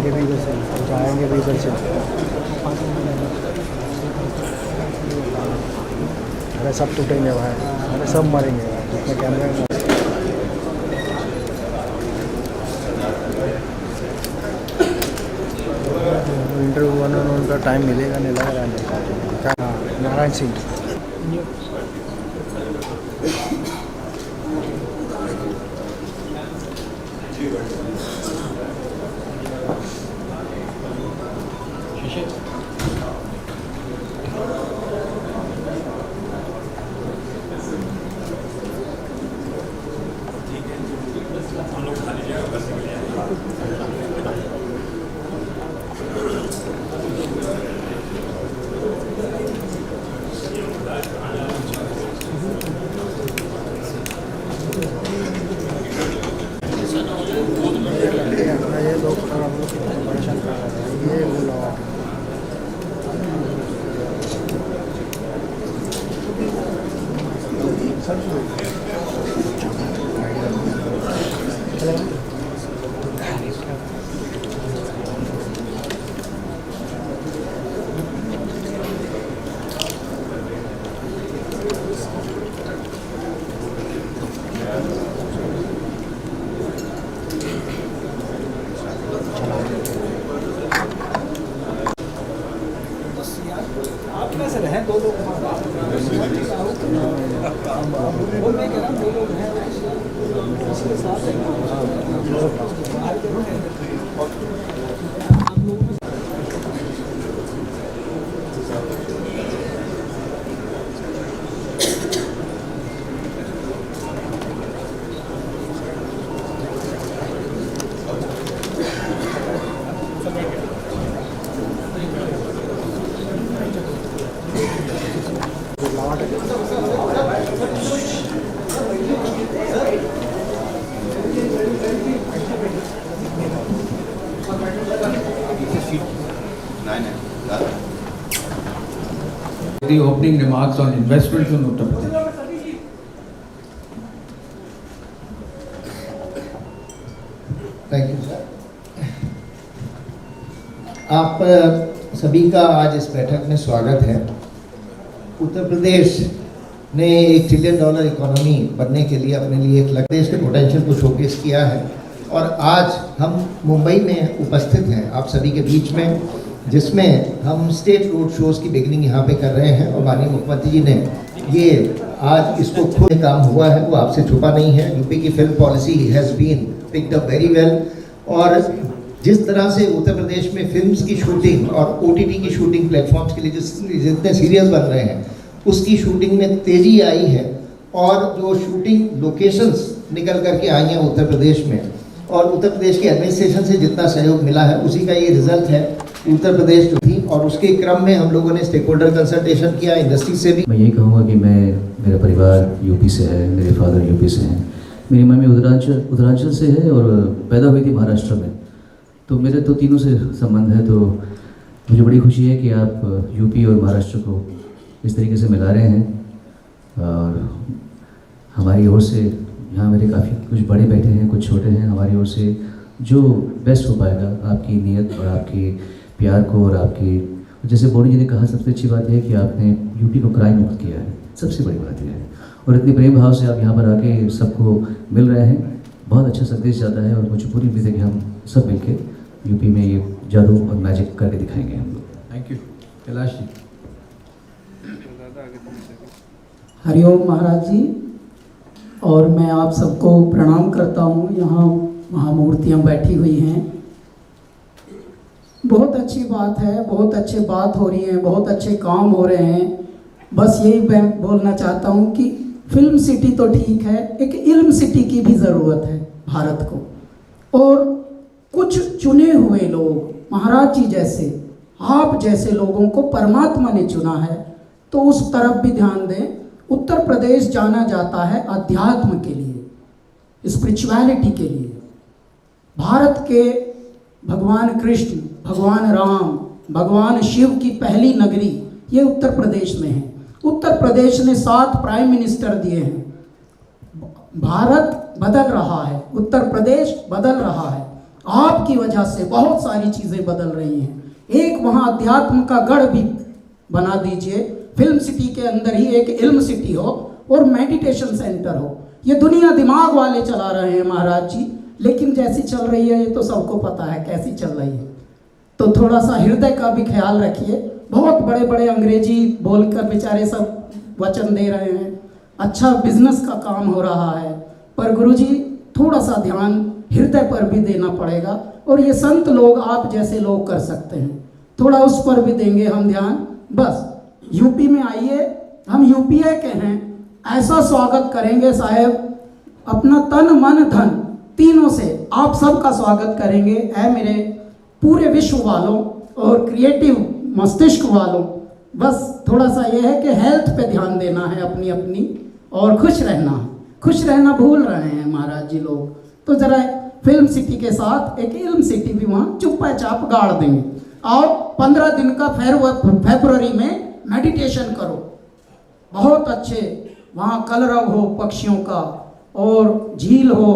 जाएंगे भी इधर से, जाएंगे भी इधर से। अरे सब टूटेंगे भाई, अरे सब मरेंगे भाई, जितने कैमरे हैं। इंटरव्यू वन उनका टाइम मिलेगा नहीं लग रहा है। क्या नारायण सिंह। ये लोग परेशान कर रहे हैं, ये बोला आप में से रहे दो लोग The opening remarks on investments in Uttar Pradesh. Thank you sir. आप सभी का आज इस बैठक में स्वागत है। उत्तर प्रदेश ने $1 ट्रिलियन इकोनॉमी बनने के लिए अपने लिए एक लक्ष्य के पोटेंशियल को शोकेस किया है और आज हम मुंबई में उपस्थित हैं आप सभी के बीच में, जिसमें हम स्टेट रोड शोज़ की बिगिनिंग यहाँ पे कर रहे हैं और माननीय मुख्यमंत्री जी ने ये आज इसको खुद काम हुआ है, वो आपसे छुपा नहीं है। यूपी की film policy has been picked up very well और जिस तरह से उत्तर प्रदेश में फिल्म्स की शूटिंग और OTT की शूटिंग प्लेटफॉर्म्स के लिए जितने सीरियल्स बन रहे हैं उसकी शूटिंग में तेज़ी आई है और जो शूटिंग लोकेशंस निकल करके आई हैं उत्तर प्रदेश में और उत्तर प्रदेश के एडमिनिस्ट्रेशन से जितना सहयोग मिला है उसी का ये रिजल्ट है। उत्तर प्रदेश जो थी और उसके क्रम में हम लोगों ने स्टेक होल्डर कंसल्टेशन किया इंडस्ट्री से भी। मैं यही कहूँगा कि मेरा परिवार यूपी से है, मेरे फादर यूपी से हैं, मेरी मम्मी उत्तरांचल से है और पैदा हुई थी महाराष्ट्र में, तो मेरे तो तीनों से संबंध है। तो मुझे बड़ी खुशी है कि आप यूपी और महाराष्ट्र को इस तरीके से मिला रहे हैं और हमारी ओर से यहाँ मेरे काफ़ी कुछ बड़े बैठे हैं, कुछ छोटे हैं, हमारी ओर से जो बेस्ट हो पाएगा आपकी नीयत और आपकी प्यार को और आपकी, जैसे बोनी जी ने कहा, सबसे अच्छी बात यह है कि आपने यूपी को क्राइम मुक्त किया है, सबसे बड़ी बात यह है। और इतनी प्रेम भाव से आप यहाँ पर आके सबको मिल रहे हैं, बहुत अच्छा संदेश जाता है और मुझे पूरी उम्मीद है कि हम सब मिलके यूपी में ये जादू और मैजिक करके दिखाएंगे हम लोग। Thank you. कैलाश जी। हरिओम महाराज जी, और मैं आप सबको प्रणाम करता हूँ। यहाँ महामूर्तियाँ बैठी हुई हैं, बहुत अच्छी बात है, बहुत अच्छी बात हो रही है, बहुत अच्छे काम हो रहे हैं। बस यही मैं बोलना चाहता हूँ कि फिल्म सिटी तो ठीक है, एक इल्म सिटी की भी ज़रूरत है भारत को। और कुछ चुने हुए लोग, महाराज जी जैसे, आप जैसे लोगों को परमात्मा ने चुना है, तो उस तरफ भी ध्यान दें। उत्तर प्रदेश जाना जाता है अध्यात्म के लिए, स्पिरिचुअलिटी के लिए। भारत के भगवान कृष्ण, भगवान राम, भगवान शिव की पहली नगरी ये उत्तर प्रदेश में है। उत्तर प्रदेश ने 7 प्राइम मिनिस्टर दिए हैं। भारत बदल रहा है, उत्तर प्रदेश बदल रहा है। आपकी वजह से बहुत सारी चीज़ें बदल रही हैं। एक वहाँ अध्यात्म का गढ़ भी बना दीजिए, फिल्म सिटी के अंदर ही एक इल्म सिटी हो और मेडिटेशन सेंटर हो। ये दुनिया दिमाग वाले चला रहे हैं महाराज जी, लेकिन जैसी चल रही है ये तो सबको पता है कैसी चल रही है। तो थोड़ा सा हृदय का भी ख्याल रखिए। बहुत बड़े बड़े अंग्रेजी बोलकर बेचारे सब वचन दे रहे हैं, अच्छा बिजनेस का काम हो रहा है, पर गुरुजी थोड़ा सा ध्यान हृदय पर भी देना पड़ेगा। और ये संत लोग आप जैसे लोग कर सकते हैं, थोड़ा उस पर भी देंगे हम ध्यान। बस यूपी में आइए, हम यूपीए के हैं, ऐसा स्वागत करेंगे साहेब, अपना तन मन धन तीनों से आप सबका स्वागत करेंगे। ऐ मेरे पूरे विश्व वालों और क्रिएटिव मस्तिष्क वालों, बस थोड़ा सा ये है कि हेल्थ पे ध्यान देना है अपनी अपनी, और खुश रहना है। खुश रहना भूल रहे हैं महाराज जी लोग, तो ज़रा फिल्म सिटी के साथ एक इल्म सिटी भी वहाँ चुप्पा चाप गाड़ देंगे। और 15 दिन का फरवरी में मेडिटेशन करो, बहुत अच्छे वहाँ कलरव हो पक्षियों का, और झील हो,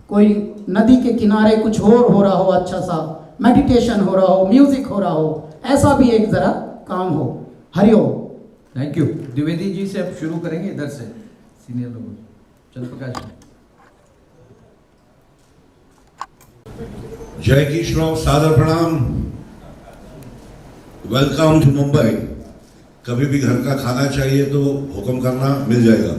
कोई नदी के किनारे कुछ और हो रहा हो, अच्छा सा मेडिटेशन हो रहा हो, म्यूजिक हो रहा हो, ऐसा भी एक ज़रा काम हो। हरिओम। Thank you. द्विवेदी जी से अब शुरू करेंगे, इधर से सीनियर लोग। चल प्रकाश जय किशोर, सादर प्रणाम, वेलकम टू मुंबई। कभी भी घर का खाना चाहिए तो हुक्म करना, मिल जाएगा।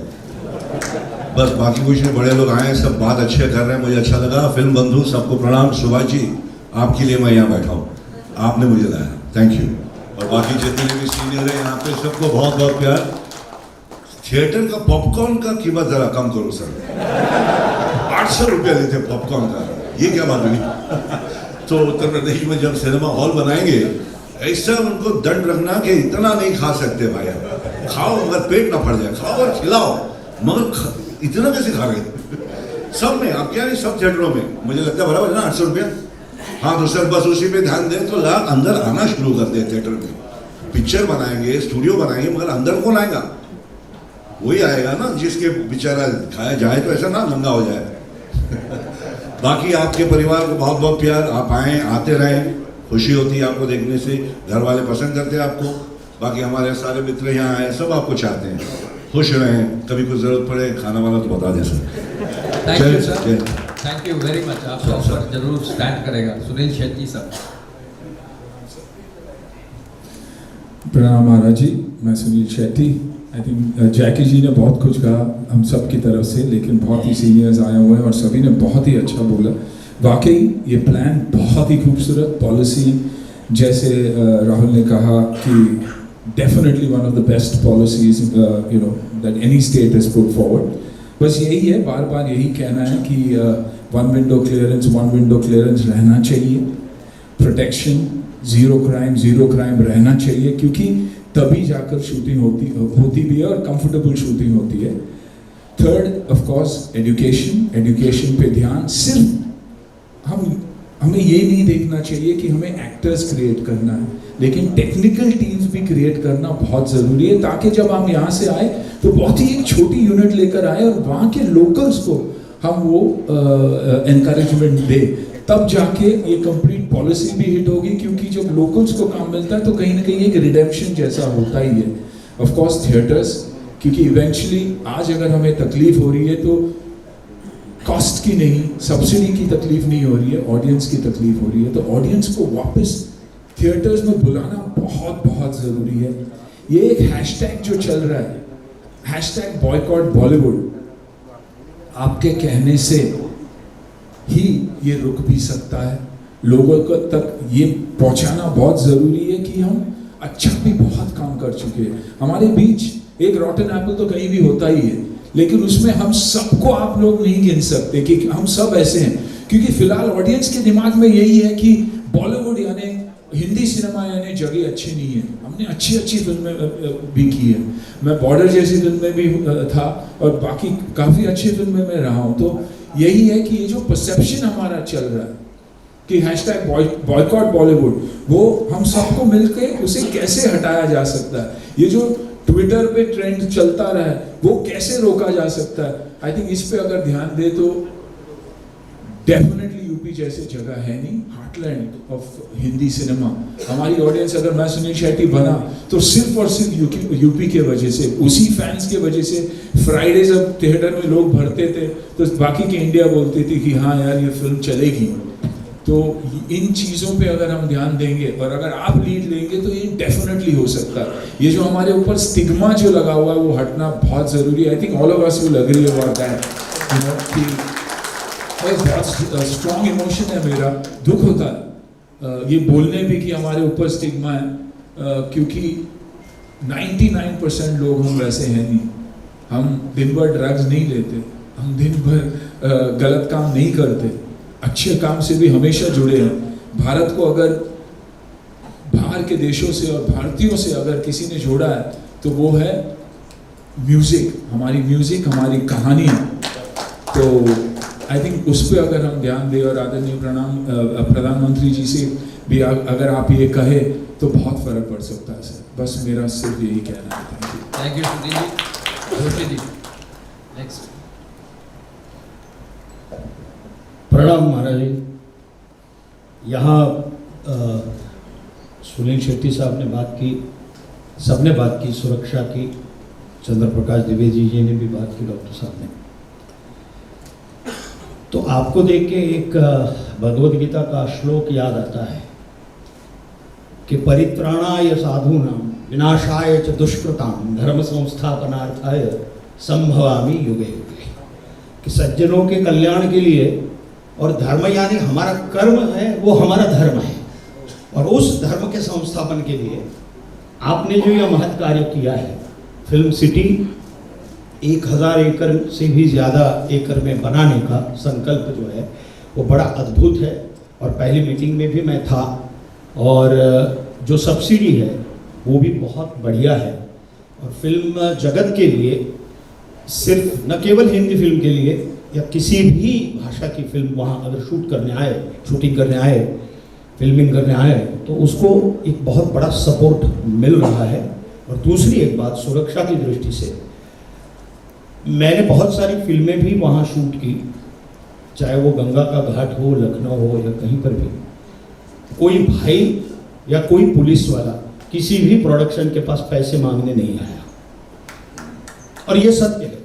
बस बाकी कुछ नहीं, बड़े लोग आए, सब बात अच्छे कर रहे हैं, मुझे अच्छा लगा। फिल्म बंधु सबको प्रणाम। सुभाष जी आपके लिए मैं यहाँ बैठा हूँ, आपने मुझे लाया, थैंक यू। और बाकी जितने भी सीनियर हैं यहाँ पे सबको बहुत बहुत प्यार। थिएटर का पॉपकॉर्न का कीमत जरा कम करो सर, 800 रुपया लेते पॉपकॉर्न का, ये क्या बात हुई? तो उत्तर प्रदेश में जब सिनेमा हॉल बनाएंगे ऐसा उनको दंड रखना कि इतना नहीं खा सकते भाई, आप खाओ मगर पेट ना फट जाए, खाओ और खिलाओ, मगर इतना कैसे खा रहे सब में? आप क्या नहीं, सब थिएटरों में मुझे लगता है बराबर है ना 800 रुपया। हाँ तो सर बस उसी पे ध्यान दें तो लोग अंदर आना शुरू कर दे। थिएटर में पिक्चर बनाएंगे, स्टूडियो बनाएंगे, मगर अंदर कौन आएगा? वही आएगा ना जिसके बेचारा खाया जाए तो ऐसा ना नंगा हो जाए। बाकी आपके परिवार को बहुत बहुत प्यार, आप आए, आते रहें, खुशी होती है आपको देखने से, घर वाले पसंद करते हैं आपको। बाकी हमारे सारे मित्र यहाँ आए, सब आपको चाहते हैं, खुश रहें, कभी कुछ जरूरत पड़े खाना वाला तो बता दें sir. Thank you sir, thank you very much. आपका ऑफर जरूर स्टैंड करेगा। सुनील शेट्टी सर। प्रणाम महाराज जी, मैं सुनील शेट्टी। आई थिंक जैकी जी ने बहुत कुछ कहा हम सब की तरफ से, लेकिन बहुत ही सीनियर्स आए हुए हैं और सभी ने बहुत ही अच्छा बोला। वाकई ये प्लान बहुत ही खूबसूरत, पॉलिसी जैसे राहुल ने कहा कि definitely one of the best policies you know that any state has put forward. बस यही है, बार बार यही कहना है कि वन विंडो क्लियरेंस रहना चाहिए, प्रोटेक्शन, जीरो क्राइम रहना चाहिए, क्योंकि तभी जाकर शूटिंग होती भी है और कंफर्टेबल शूटिंग होती है। थर्ड ऑफ कोर्स एजुकेशन पे ध्यान। सिर्फ हमें ये नहीं देखना चाहिए कि हमें एक्टर्स क्रिएट करना है, लेकिन टेक्निकल टीम्स भी क्रिएट करना बहुत ज़रूरी है, ताकि जब हम यहाँ से आए तो बहुत ही एक छोटी यूनिट लेकर आए और वहाँ के लोकल्स को हम वो एनकरेजमेंट दे, तब जाके ये कंप्लीट पॉलिसी भी हिट होगी। क्योंकि जब लोकल्स को काम मिलता है तो कहीं ना कहीं एक रिडेम्पशन जैसा होता ही है। ऑफ कोर्स थिएटर्स, क्योंकि इवेंचुअली आज अगर हमें तकलीफ हो रही है तो कॉस्ट की नहीं, सब्सिडी की तकलीफ नहीं हो रही है, ऑडियंस की तकलीफ हो रही है। तो ऑडियंस को वापस थिएटर्स में बुलाना बहुत बहुत ज़रूरी है। ये एक हैशटैग जो चल रहा है, हैशटैग बॉयकॉट बॉलीवुड, आपके कहने से ही ये रुक भी सकता है। लोगों को तक ये पहुंचाना बहुत ज़रूरी है कि हम अच्छा भी बहुत काम कर चुके हैं। हमारे बीच एक रॉटन एप्पल तो कहीं भी होता ही है, लेकिन उसमें हम सबको आप लोग नहीं गिन सकते कि हम सब ऐसे हैं। क्योंकि फिलहाल ऑडियंस के दिमाग में यही है कि बॉलीवुड यानी हिंदी सिनेमा यानी जगह अच्छी नहीं है। हमने अच्छी फिल्में भी की है, मैं बॉर्डर जैसी फिल्म में भी था और बाकी काफ़ी अच्छी फिल्में में रहा हूँ। तो यही है कि ये जो परसेप्शन हमारा चल रहा है कि हैशटैग बॉयकॉट बॉलीवुड, वो हम सबको मिलकर उसे कैसे हटाया जा सकता है। ये जो ट्विटर पे ट्रेंड चलता रहा है वो कैसे रोका जा सकता है। आई थिंक इस पे अगर ध्यान दे तो डेफिनेटली यूपी जैसे जगह है नहीं, हार्टलैंड ऑफ हिंदी सिनेमा। हमारी ऑडियंस, अगर मैं सुनील शेट्टी बना तो सिर्फ और सिर्फ यूपी के वजह से, उसी फैंस के वजह से। फ्राइडे जब थिएटर में लोग भरते थे तो बाकी की इंडिया बोलती थी कि हाँ यार ये फिल्म चलेगी। तो इन चीज़ों पे अगर हम ध्यान देंगे और अगर आप लीड लेंगे तो ये डेफिनेटली हो सकता है। ये जो हमारे ऊपर स्टिग्मा जो लगा हुआ है वो हटना बहुत ज़रूरी है। I think all of us will agree about that, you know, कि बहुत स्ट्रॉन्ग इमोशन है मेरा, दुख होता है ये बोलने भी कि हमारे ऊपर स्टिग्मा है, क्योंकि 99% लोग हम वैसे हैं नहीं। हम दिन भर ड्रग्स नहीं लेते, हम दिन भर गलत काम नहीं करते, अच्छे काम से भी हमेशा जुड़े हैं। भारत को अगर बाहर के देशों से और भारतीयों से अगर किसी ने जोड़ा है तो वो है म्यूज़िक, हमारी कहानी। तो आई थिंक उस पर अगर हम ध्यान दें और आदरणीय प्रधानमंत्री जी से भी अगर आप ये कहे तो बहुत फर्क पड़ सकता है सर। बस मेरा सिर्फ यही कहना है। Thank you Sudhir ji. Joshi ji next. प्रणाम महाराज जी। यहाँ सुनील शेट्टी साहब ने बात की, सबने बात की सुरक्षा की, चंद्र प्रकाश द्विवेदी जी ने भी बात की, डॉक्टर साहब ने। तो आपको देख के एक भगवद गीता का श्लोक याद आता है कि परित्राणाय साधूनां विनाशाय च दुष्कृतां धर्म संस्थापनार्थाय संभवामि युगे युगे। कि सज्जनों के कल्याण के लिए, और धर्म यानी हमारा कर्म है, वो हमारा धर्म है, और उस धर्म के संस्थापन के लिए आपने जो यह महत् कार्य किया है, फिल्म सिटी 1000 एकड़ से भी ज़्यादा एकड़ में बनाने का संकल्प जो है वो बड़ा अद्भुत है। और पहली मीटिंग में भी मैं था, और जो सब्सिडी है वो भी बहुत बढ़िया है। और फिल्म जगत के लिए, सिर्फ न केवल हिंदी फिल्म के लिए या किसी भी भाषा की फिल्म वहाँ अगर शूटिंग करने आए, फिल्मिंग करने आए, तो उसको एक बहुत बड़ा सपोर्ट मिल रहा है। और दूसरी एक बात, सुरक्षा की दृष्टि से मैंने बहुत सारी फिल्में भी वहाँ शूट की, चाहे वो गंगा का घाट हो, लखनऊ हो, या कहीं पर भी। कोई भाई या कोई पुलिस वाला किसी भी प्रोडक्शन के पास पैसे मांगने नहीं आया, और ये सत्य है।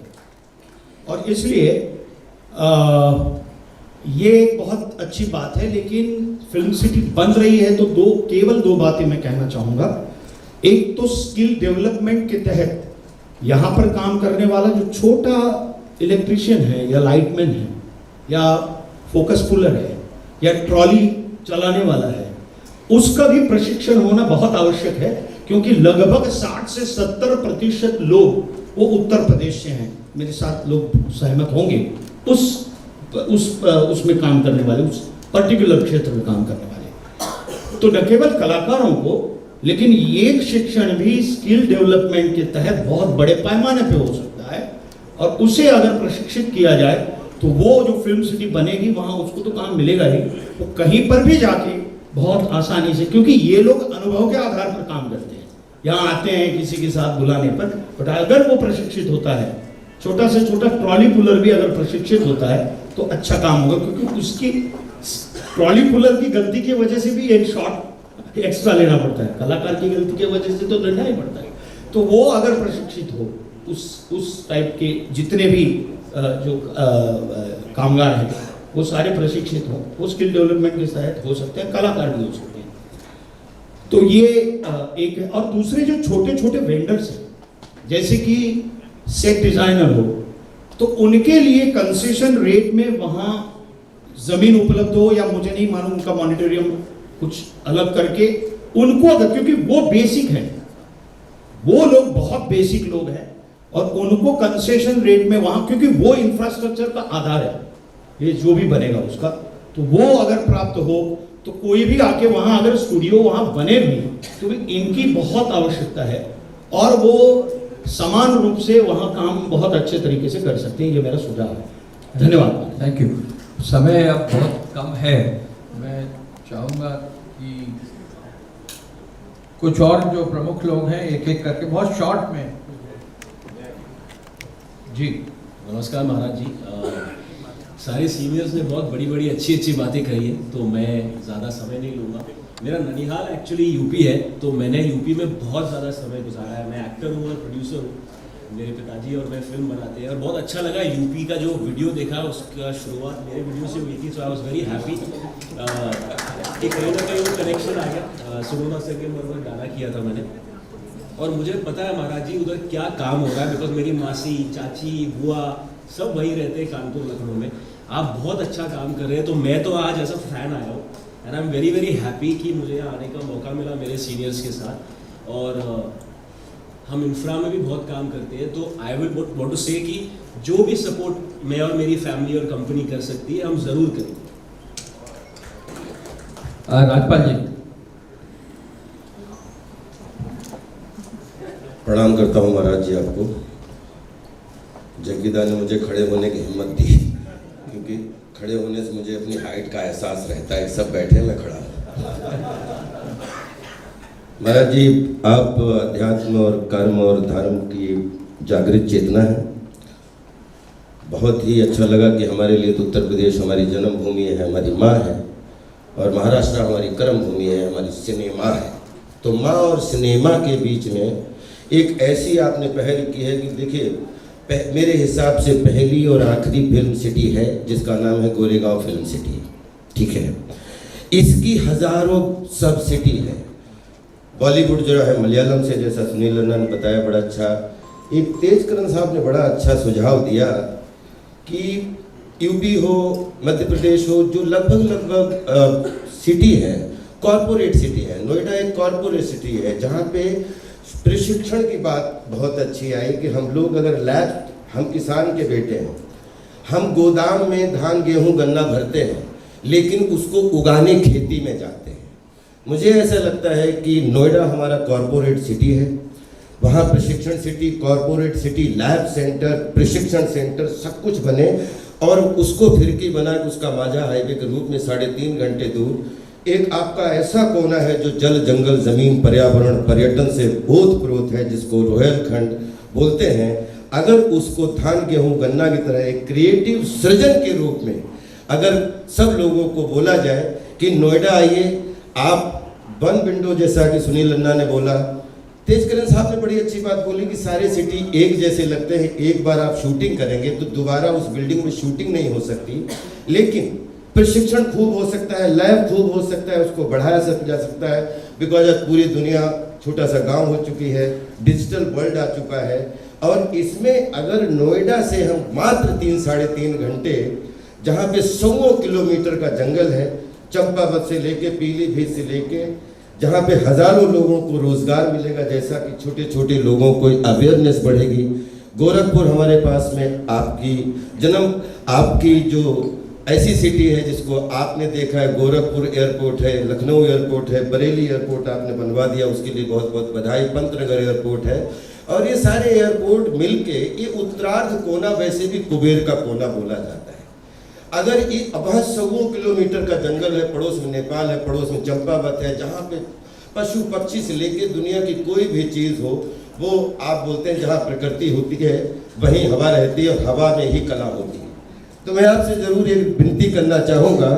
और इसलिए ये एक बहुत अच्छी बात है। लेकिन फिल्म सिटी बन रही है तो केवल दो बातें मैं कहना चाहूँगा। एक तो स्किल डेवलपमेंट के तहत यहाँ पर काम करने वाला जो छोटा इलेक्ट्रिशियन है, या लाइटमैन है, या फोकस पुलर है, या ट्रॉली चलाने वाला है, उसका भी प्रशिक्षण होना बहुत आवश्यक है। क्योंकि लगभग 60 से 70% लोग वो उत्तर प्रदेश से हैं, मेरे साथ लोग सहमत होंगे, उसमें काम करने वाले, उस पर्टिकुलर क्षेत्र में काम करने वाले। तो न केवल कलाकारों को, लेकिन ये शिक्षण भी स्किल डेवलपमेंट के तहत बहुत बड़े पैमाने पे हो सकता है। और उसे अगर प्रशिक्षित किया जाए तो वो जो फिल्म सिटी बनेगी वहाँ उसको तो काम मिलेगा ही, वो कहीं पर भी जाके बहुत आसानी से, क्योंकि ये लोग अनुभव के आधार पर काम करते हैं। यहाँ आते हैं किसी के साथ बुलाने पर, बट अगर वो प्रशिक्षित होता है, छोटा से छोटा ट्रॉली पुलर भी अगर प्रशिक्षित होता है तो अच्छा काम होगा। क्योंकि उसकी ट्रॉली पुलर की गलती की वजह से भी एक शॉट एक्स्ट्रा लेना पड़ता है, कलाकार की गलती की वजह से तो लेना ही पड़ता है। तो वो अगर प्रशिक्षित हो, उस टाइप के जितने भी जो कामगार हैं वो सारे प्रशिक्षित हो, वो स्किल डेवलपमेंट के तहत हो सकते हैं, कलाकार भी हो सकते हैं। तो ये एक है। और दूसरे जो छोटे छोटे वेंडर्स हैं, जैसे कि सेट डिजाइनर हो, तो उनके लिए कंसेशन रेट में वहाँ जमीन उपलब्ध हो, या मुझे नहीं मालूम उनका मॉनिटोरियम कुछ अलग करके उनको, अगर, क्योंकि वो बेसिक है, वो लोग बहुत बेसिक लोग हैं, और उनको कंसेशन रेट में वहाँ, क्योंकि वो इंफ्रास्ट्रक्चर का आधार है ये जो भी बनेगा उसका, तो वो अगर प्राप्त हो तो कोई भी आके वहाँ अगर स्टूडियो वहाँ बने भी तो भी इनकी बहुत आवश्यकता है, और वो समान रूप से वहाँ काम बहुत अच्छे तरीके से कर सकते हैं। ये मेरा सुझाव है। धन्यवाद। Thank you. समय अब बहुत कम है, मैं चाहूँगा कि कुछ और जो प्रमुख लोग हैं एक एक करके बहुत शॉर्ट में। जी नमस्कार महाराज जी। सारे सीनियर्स ने बहुत बड़ी बड़ी अच्छी अच्छी बातें कही है, तो मैं ज़्यादा समय नहीं लूँगा। मेरा ननिहाल एक्चुअली यूपी है, तो मैंने यूपी में बहुत ज़्यादा समय गुजारा है। मैं एक्टर हूँ और प्रोड्यूसर हूँ। मेरे पिताजी और मैं फिल्म बनाते हैं और बहुत अच्छा लगा यूपी का जो वीडियो देखा, उसका शुरुआत मेरे वीडियो से हुई थी, सो आई वॉज वेरी हैप्पी कि कहीं ना कहीं वो कनेक्शन आ गया। सुनोना सके मरवर गाना किया था मैंने, और मुझे पता है महाराज जी उधर क्या काम हो रहा है, बिकॉज मेरी मासी, चाची, बुआ सब वहीं रहते हैं कानपुर, लखनऊ में। आप बहुत अच्छा काम कर रहे हैं, तो मैं तो आज ऐसा फैन आया हूँ and I am very very happy कि मुझे यहाँ आने का मौका मिला मेरे सीनियर्स के साथ। और हम इंफ्रा में भी बहुत काम करते हैं, तो आई विल वांट टू से कि जो भी सपोर्ट मैं और मेरी फैमिली और कंपनी कर सकती है, हम ज़रूर करेंगे। राजपाल जी। प्रणाम करता हूँ महाराज जी आपको। जग्गीदा ने मुझे खड़े होने की हिम्मत दी, क्योंकि खड़े होने से मुझे अपनी हाइट का एहसास रहता है। सब बैठे, मैं खड़ा हूँ। महाराज जी, आप अध्यात्म और कर्म और धर्म की जागृत चेतना है। बहुत ही अच्छा लगा कि हमारे लिए तो उत्तर प्रदेश हमारी जन्मभूमि है, हमारी माँ है, और महाराष्ट्र हमारी कर्म भूमि है, हमारी सिनेमा है। तो माँ और सिनेमा के बीच में एक ऐसी आपने पहल की है कि देखिए, मेरे हिसाब से पहली और आखिरी फिल्म सिटी है जिसका नाम है गोरेगांव फिल्म सिटी, ठीक है। इसकी हजारों सब सिटी है। बॉलीवुड जो है मलयालम से, जैसा सुनील रन्ना ने बताया, बड़ा अच्छा। एक तेजकरण साहब ने बड़ा अच्छा सुझाव दिया कि यूपी हो, मध्य प्रदेश हो, जो लगभग सिटी है, कॉरपोरेट सिटी है। नोएडा एक कॉरपोरेट सिटी है जहाँ पे प्रशिक्षण की बात बहुत अच्छी आई कि हम लोग अगर लैब, हम किसान के बेटे हैं, हम गोदाम में धान गेहूं गन्ना भरते हैं, लेकिन उसको उगाने खेती में जाते हैं। मुझे ऐसा लगता है कि नोएडा हमारा कॉरपोरेट सिटी है, वहाँ प्रशिक्षण city, corporate city, lab centre, प्रशिक्षण सेंटर सब कुछ बने, और उसको फिरकी बना के उसका माझा हाईवे के रूप में 3.5 घंटे दूर एक आपका ऐसा कोना है जो जल, जंगल, जमीन, पर्यावरण, पर्यटन से ओतप्रोत है, जिसको रोहेलखंड बोलते हैं। अगर उसको धान गेहूं गन्ना की तरह एक क्रिएटिव सृजन के रूप में अगर सब लोगों को बोला जाए कि नोएडा आइए, आप वन विंडो, जैसा कि सुनील रन्ना ने बोला, तेजकरण साहब ने बड़ी अच्छी बात बोली कि सारे सिटी एक जैसे लगते हैं। एक बार आप शूटिंग करेंगे तो दोबारा उस बिल्डिंग में शूटिंग नहीं हो सकती, लेकिन प्रशिक्षण खूब हो सकता है, लैब खूब हो सकता है, उसको बढ़ाया जा सकता है। बिकॉज आज पूरी दुनिया छोटा सा गांव हो चुकी है, डिजिटल वर्ल्ड आ चुका है, और इसमें अगर नोएडा से हम मात्र 3-3.5 घंटे, जहाँ पे 100 किलोमीटर का जंगल है, चंपावत से लेके पीलीभीत से लेके, जहाँ पे हजारों लोगों को रोजगार मिलेगा, जैसा कि छोटे छोटे लोगों को अवेयरनेस बढ़ेगी। गोरखपुर हमारे पास में आपकी जो ऐसी सिटी है जिसको आपने देखा है, गोरखपुर एयरपोर्ट है, लखनऊ एयरपोर्ट है, बरेली एयरपोर्ट आपने बनवा दिया, उसके लिए बहुत बहुत बधाई। पंतनगर एयरपोर्ट है, और ये सारे एयरपोर्ट मिलके ये उत्तरार्ध कोना, वैसे भी कुबेर का कोना बोला जाता है। अगर ये वहाँ 100 किलोमीटर का जंगल है, पड़ोस में नेपाल है, पड़ोस में चंपावत है, जहाँ पे पशु पक्षी से लेके दुनिया की कोई भी चीज़ हो, वो आप बोलते हैं जहाँ प्रकृति होती है वहीं हवा रहती है, और हवा में ही कला होती है। तो मैं आपसे ज़रूर एक विनती करना चाहूँगा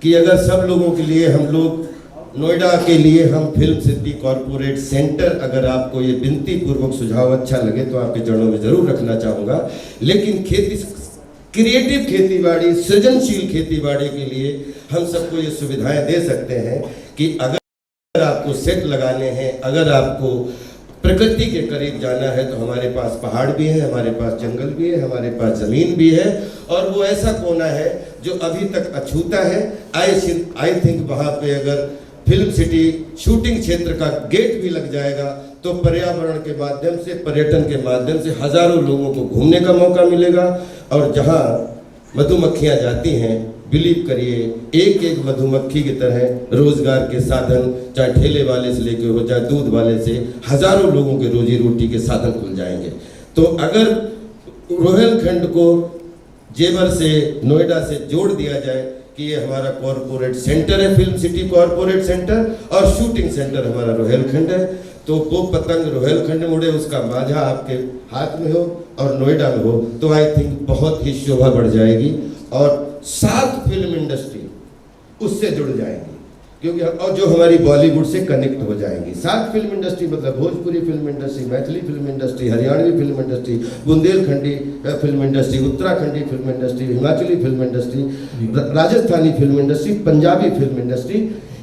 कि अगर सब लोगों के लिए, हम लोग नोएडा के लिए हम फिल्म सिटी कॉरपोरेट सेंटर, अगर आपको ये विनती पूर्वक सुझाव अच्छा लगे तो आपके चरणों में ज़रूर रखना चाहूँगा। लेकिन क्रिएटिव खेतीबाड़ी, सृजनशील खेतीबाड़ी के लिए हम सबको ये सुविधाएं दे सकते हैं कि अगर आपको सेट लगाने हैं, अगर आपको प्रकृति के करीब जाना है, तो हमारे पास पहाड़ भी है, हमारे पास जंगल भी है, हमारे पास ज़मीन भी है, और वो ऐसा कोना है जो अभी तक अछूता है। आई थिंक वहाँ पे अगर फिल्म सिटी शूटिंग क्षेत्र का गेट भी लग जाएगा तो पर्यावरण के माध्यम से, पर्यटन के माध्यम से हजारों लोगों को घूमने का मौका मिलेगा। और जहाँ मधुमक्खियाँ जाती हैं, बिलीव करिए, एक एक मधुमक्खी की तरह रोजगार के साधन, चाहे ठेले वाले से लेकर हो, चाहे दूध वाले से, हजारों लोगों के रोजी रोटी के साधन खुल जाएंगे। तो अगर रोहेलखंड को जेवर से, नोएडा से जोड़ दिया जाए कि ये हमारा कॉरपोरेट सेंटर है, फिल्म सिटी कॉरपोरेट सेंटर, और शूटिंग सेंटर हमारा रोहेलखंड है, तो वो पतंग रोहेलखंड में उड़े, उसका माझा आपके हाथ में हो और नोएडा में हो, तो आई थिंक बहुत ही शोभा बढ़ जाएगी। और साउथ फिल्म इंडस्ट्री उससे जुड़ जाएंगी, क्योंकि और जो हमारी बॉलीवुड से कनेक्ट हो जाएंगी। साउथ फिल्म इंडस्ट्री मतलब Bhojpuri film industry, Maithili film industry, Haryanvi film industry, Bundelkhandi film industry, Uttarakhandi film industry, Himachali film industry, Rajasthani film industry, Punjabi film industry,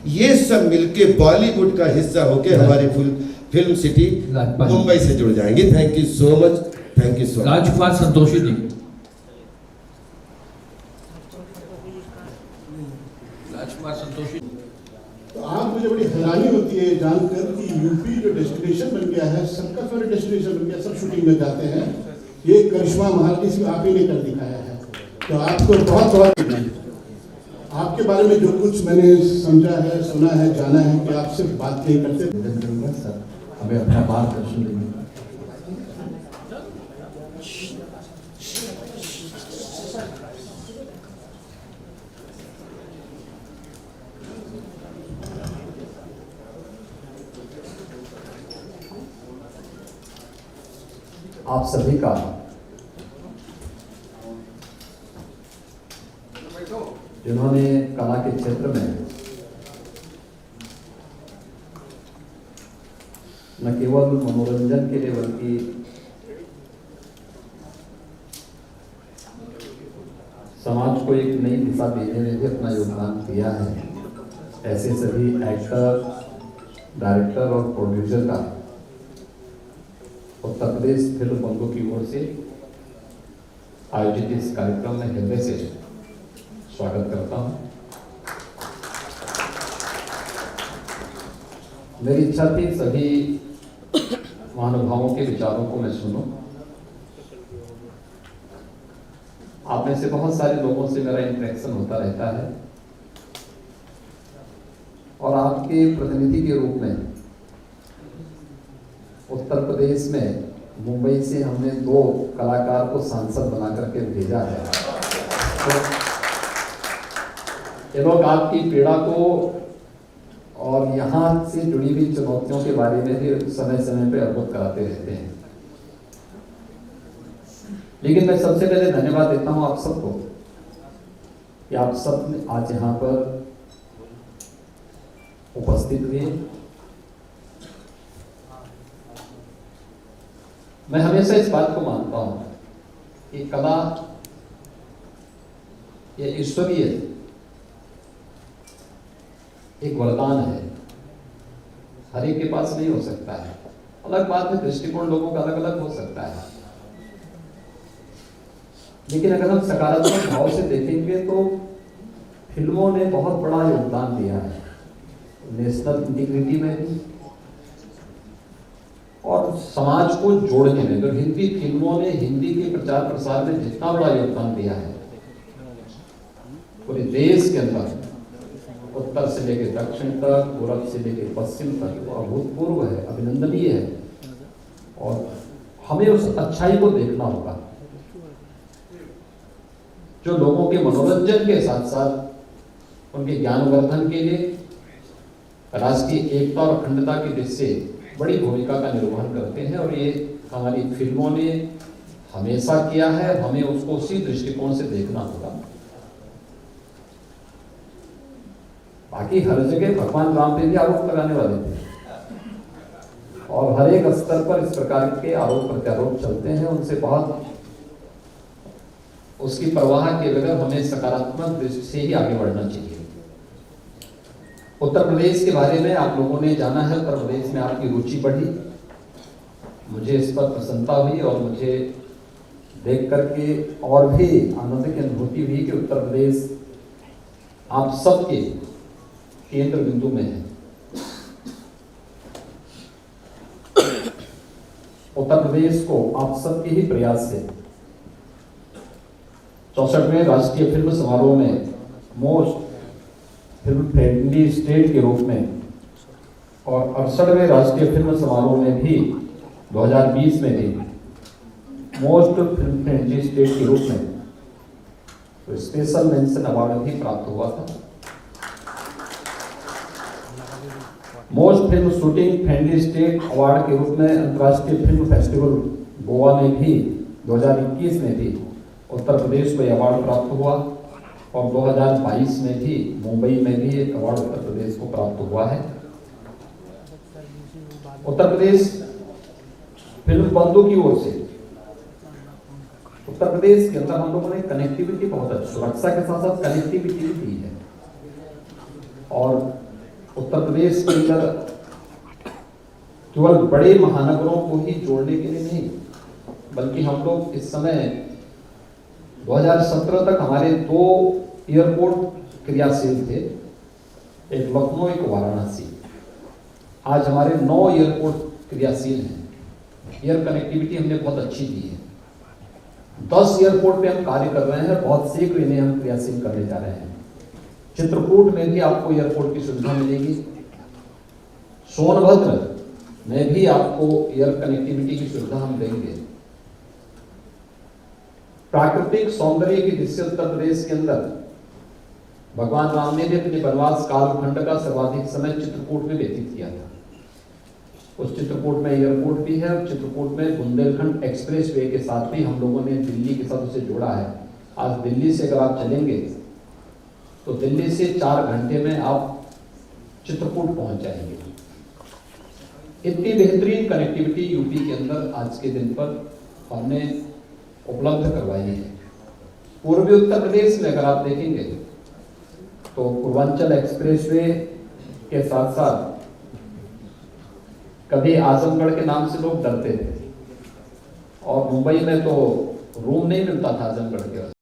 ये सब मिलके बॉलीवुड का हिस्सा होके हमारी फिल्म सिटी मुंबई से जुड़ जाएंगी। Thank you so much, thank you so much. Rajkumar Santoshi ji. Rajkumar Santoshi. तो आज मुझे बड़ी हैरानी होती है जानकर कि यूपी जो डेस्टिनेशन बन गया है, सबका फेवरेट डेस्टिनेशन बन गया, सब शूटिंग में जाते हैं। ये करिश्मा महारानी सिर्फ आप ही ने कर दिखाया है, तो आपको बहुत बहुत आपके बारे में जो कुछ मैंने समझा है, सुना है, जाना है कि आप सिर्फ बात नहीं करते। सर हमें अपना मार्गदर्शन देंगे। आप सभी का जिन्होंने कला के क्षेत्र में न केवल मनोरंजन के लिए बल्कि समाज को एक नई दिशा देने में भी अपना योगदान दिया है, ऐसे सभी एक्टर, डायरेक्टर और प्रोड्यूसर का उत्तर प्रदेश फिल्म बंधु की ओर से आयोजित इस कार्यक्रम में हृदय से स्वागत करता हूं। मेरी इच्छा थी सभी महानुभावों के विचारों को मैं सुनूं। आप में से बहुत सारे लोगों से मेरा इंटरेक्शन होता रहता है और आपके प्रतिनिधि के रूप में उत्तर प्रदेश में मुंबई से हमने 2 कलाकार को सांसद बना करके भेजा है। तो ये लोग आपकी पीड़ा को और यहाँ से जुड़ी हुई चुनौतियों के बारे में भी समय समय पर अवगत कराते रहते हैं। लेकिन मैं सबसे पहले धन्यवाद देता हूँ आप सबको कि आप सब आज यहाँ पर उपस्थित हुए। मैं हमेशा इस बात को मानता हूं कि कला ये ईश्वरीय एक वरदान है, हर एक के पास नहीं हो सकता है। अलग बात है, दृष्टिकोण लोगों का अलग अलग हो सकता है, लेकिन अगर हम सकारात्मक भाव से देखेंगे तो फिल्मों ने बहुत बड़ा योगदान दिया है नेशनल इंटीग्रिटी में भी और समाज को जोड़ने में। तो हिंदी फिल्मों ने हिंदी के प्रचार प्रसार में जितना बड़ा योगदान दिया है पूरे देश के अंदर, उत्तर से लेकर दक्षिण तक, पूर्व से लेकर पश्चिम तक, वो अभूतपूर्व है, अभिनंदनीय है और हमें उस अच्छाई को देखना होगा जो लोगों के मनोरंजन के साथ साथ उनके ज्ञानवर्धन के लिए राष्ट्रीय एकता और अखंडता की दृष्टि से बड़ी भूमिका का निर्वहन करते हैं। और ये हमारी फिल्मों ने हमेशा किया है, हमें उसको उसी दृष्टिकोण से देखना होगा। बाकी हर जगह भगवान राम पे भी आरोप लगाने वाले थे और हर एक स्तर पर इस प्रकार के आरोप प्रत्यारोप चलते हैं, उनसे बहुत उसकी परवाह के बगैर हमें सकारात्मक दृष्टि से ही आगे बढ़ना चाहिए। उत्तर प्रदेश के बारे में आप लोगों ने जाना है, उत्तर प्रदेश में आपकी रुचि बढ़ी, मुझे इस पर प्रसन्नता हुई और मुझे देख करके और भी आनंद की अनुभूति हुई कि उत्तर प्रदेश आप सबके केंद्र बिंदु में है। उत्तर प्रदेश को आप सबके ही प्रयास से 64वें राष्ट्रीय फिल्म समारोह में मोस्ट फिल्म फ्रेंडली स्टेट के रूप में और 68वें राष्ट्रीय फिल्म समारोह में भी 2020 में भी मोस्ट फिल्म फ्रेंडली स्टेट के रूप में तो स्पेशल मेंशन अवार्ड भी प्राप्त हुआ था। Most film shooting friendly state award के रूप में अंतर्राष्ट्रीय फिल्म फेस्टिवल गोवा में भी 2021 में भी उत्तर प्रदेश को अवार्ड प्राप्त हुआ और 2022 में भी मुंबई में भी एक अवार्ड उत्तर प्रदेश को प्राप्त हुआ है। उत्तर प्रदेश फिल्म बंधु की ओर से उत्तर प्रदेश के अंदर हम लोगों ने कनेक्टिविटी बहुत अच्छी, सुरक्षा के साथ साथ कनेक्टिविटी भी दी है। और उत्तर प्रदेश के अंदर केवल बड़े महानगरों को ही जोड़ने के लिए नहीं, बल्कि हम लोग इस समय 2017 तक हमारे 2 एयरपोर्ट क्रियाशील थे, एक लखनऊ एक वाराणसी। आज हमारे 9 एयरपोर्ट क्रियाशील हैं। एयर कनेक्टिविटी हमने बहुत अच्छी दी है। 10 एयरपोर्ट पे हम कार्य कर रहे हैं, बहुत शीघ्र इन्हें हम क्रियाशील करने जा रहे हैं। चित्रकूट में भी आपको एयरपोर्ट की सुविधा मिलेगी। सोनभद्र में भी आपको एयर कनेक्टिविटी की सुविधा हम देंगे। प्राकृतिक सौंदर्य की दृष्टि से उत्तर प्रदेश के अंदर भगवान राम ने भी अपने वनवास कालखंड का सर्वाधिक समय चित्रकूट में व्यतीत किया था। उस चित्रकूट में एयरपोर्ट भी है और चित्रकूट में बुंदेलखंड एक्सप्रेसवे के साथ भी हम लोगों ने दिल्ली के साथ उसे जोड़ा है। आज दिल्ली से अगर आप चलेंगे तो दिल्ली से 4 घंटे में आप चित्रकूट पहुंच जाएंगे। इतनी बेहतरीन कनेक्टिविटी यूपी के अंदर आज के दिन पर हमने उपलब्ध करवाई है। पूर्वी उत्तर प्रदेश में अगर आप देखेंगे तो पूर्वांचल एक्सप्रेसवे के साथ साथ कभी आजमगढ़ के नाम से लोग डरते थे और मुंबई में तो रूम नहीं मिलता था आजमगढ़ के।